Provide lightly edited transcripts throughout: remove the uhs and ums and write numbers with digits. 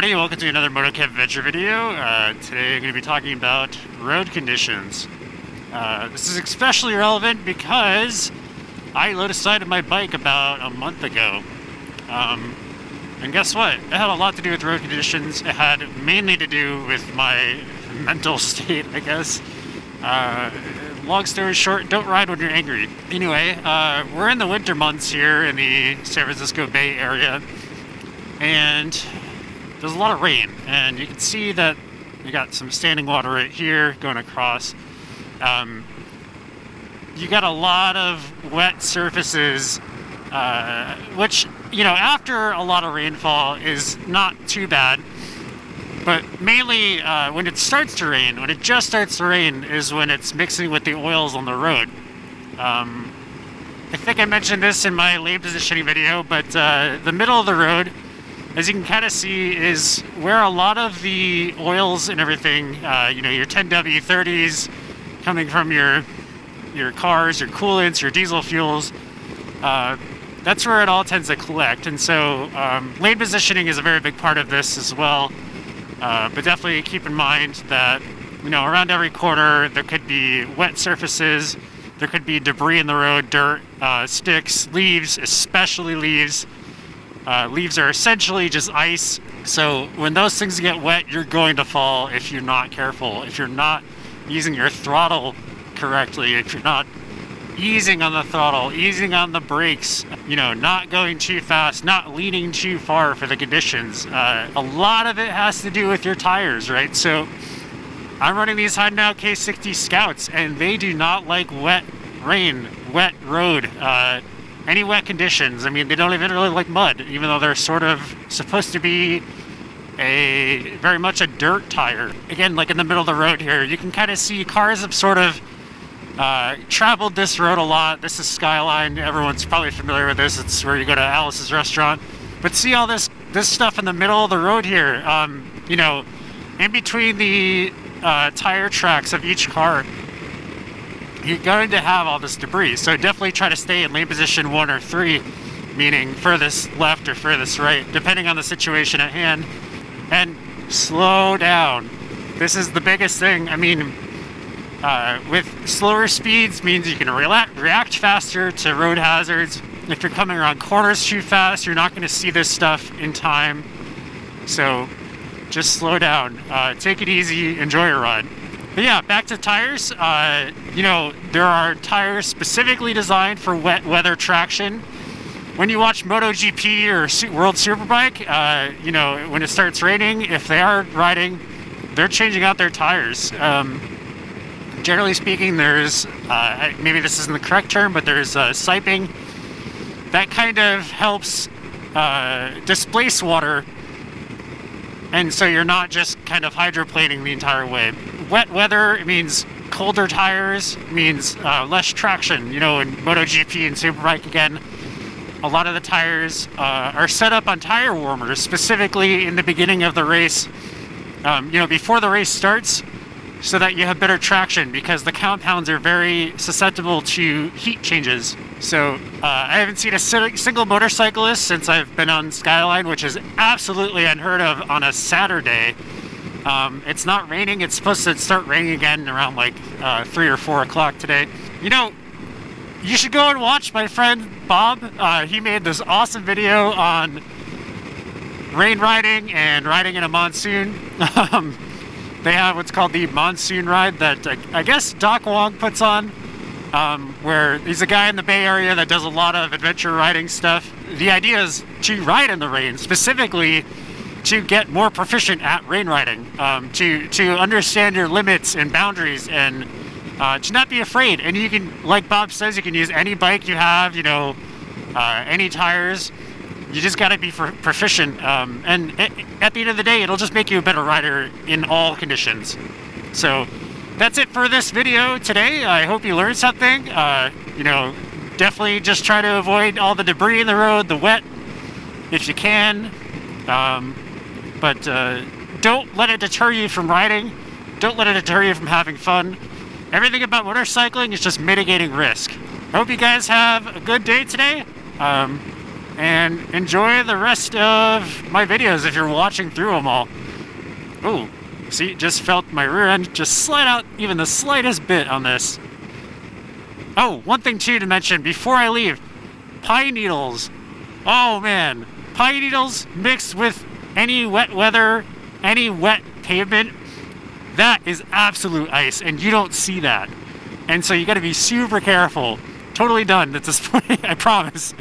everybody, welcome to another Motocamp Adventure video. Today I'm going to be talking about road conditions. This is especially relevant because I load aside my bike about a month ago. And guess what? It had a lot to do with road conditions. It had mainly to do with my mental state, I guess. Long story short, don't ride when you're angry. Anyway, we're in the winter months here in the San Francisco Bay Area. And there's a lot of rain, and you can see that you got some standing water right here going across. You got a lot of wet surfaces, which, you know, after a lot of rainfall is not too bad. But mainly when it starts to rain, when it just starts to rain, is when it's mixing with the oils on the road. I think I mentioned this in my lane positioning video, but the middle of the road, as you can kind of see, is where a lot of the oils and everything, you know, your 10W30s coming from your cars, your coolants, your diesel fuels, that's where it all tends to collect. And so lane positioning is a very big part of this as well. But definitely keep in mind that, you know, around every corner there could be wet surfaces, there could be debris in the road, dirt, sticks, leaves, especially leaves. Leaves are essentially just ice, so when those things get wet, you're going to fall if you're not careful, if you're not using your throttle correctly, if you're not easing on the throttle, easing on the brakes, you know, not going too fast, not leaning too far for the conditions. A lot of it has to do with your tires, right? So I'm running these Honda K60 Scouts, and they do not like wet rain, wet road, any wet conditions. I mean, they don't even really like mud, even though they're sort of supposed to be very much a dirt tire. Again, like in the middle of the road here, you can kind of see cars have sort of traveled this road a lot. This is Skyline. Everyone's probably familiar with this. It's where you go to Alice's restaurant. But see all this stuff in the middle of the road here. You know, in between the tire tracks of each car, you're going to have all this debris. So definitely try to stay in lane position 1 or 3, meaning furthest left or furthest right, depending on the situation at hand. And slow down. This is the biggest thing. I mean, with slower speeds means you can react faster to road hazards. If you're coming around corners too fast, you're not going to see this stuff in time. So just slow down. Take it easy. Enjoy your ride. But yeah, back to tires. You know, there are tires specifically designed for wet weather traction. When you watch MotoGP or World Superbike, you know, when it starts raining, if they are riding, they're changing out their tires. Generally speaking, there's, maybe this isn't the correct term, but there's siping. That kind of helps displace water, and so you're not just kind of hydroplaning the entire way. Wet weather, it means colder tires, means less traction. You know, in MotoGP and Superbike, again, a lot of the tires are set up on tire warmers, specifically in the beginning of the race, you know, before the race starts, so that you have better traction, because the compounds are very susceptible to heat changes. So I haven't seen a single motorcyclist since I've been on Skyline, which is absolutely unheard of on a Saturday. It's not raining. It's supposed to start raining again around like 3 or 4 o'clock today. You know, you should go and watch my friend Bob. He made this awesome video on rain riding and riding in a monsoon. They have what's called the monsoon ride that I guess Doc Wong puts on, where he's a guy in the Bay Area that does a lot of adventure riding stuff. The idea is to ride in the rain, specifically to get more proficient at rain riding, to understand your limits and boundaries, and to not be afraid. And you can, like Bob says, you can use any bike you have, you know, any tires. You just got to be proficient, and at the end of the day, it'll just make you a better rider in all conditions. So that's it for this video today. I hope you learned something. You know, definitely just try to avoid all the debris in the road, the wet, if you can. But don't let it deter you from riding. Don't let it deter you from having fun. Everything about motorcycling is just mitigating risk. I hope you guys have a good day today. and enjoy the rest of my videos if you're watching through them all. Ooh, see, just felt my rear end just slide out even the slightest bit on this. Oh, one thing too to mention before I leave, pine needles. Oh man, pine needles mixed with any wet weather, any wet pavement, that is absolute ice, and you don't see that. And so you gotta be super careful. Totally done at this point, I promise.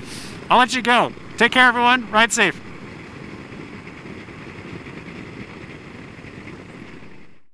I'll let you go. Take care, everyone. Ride safe.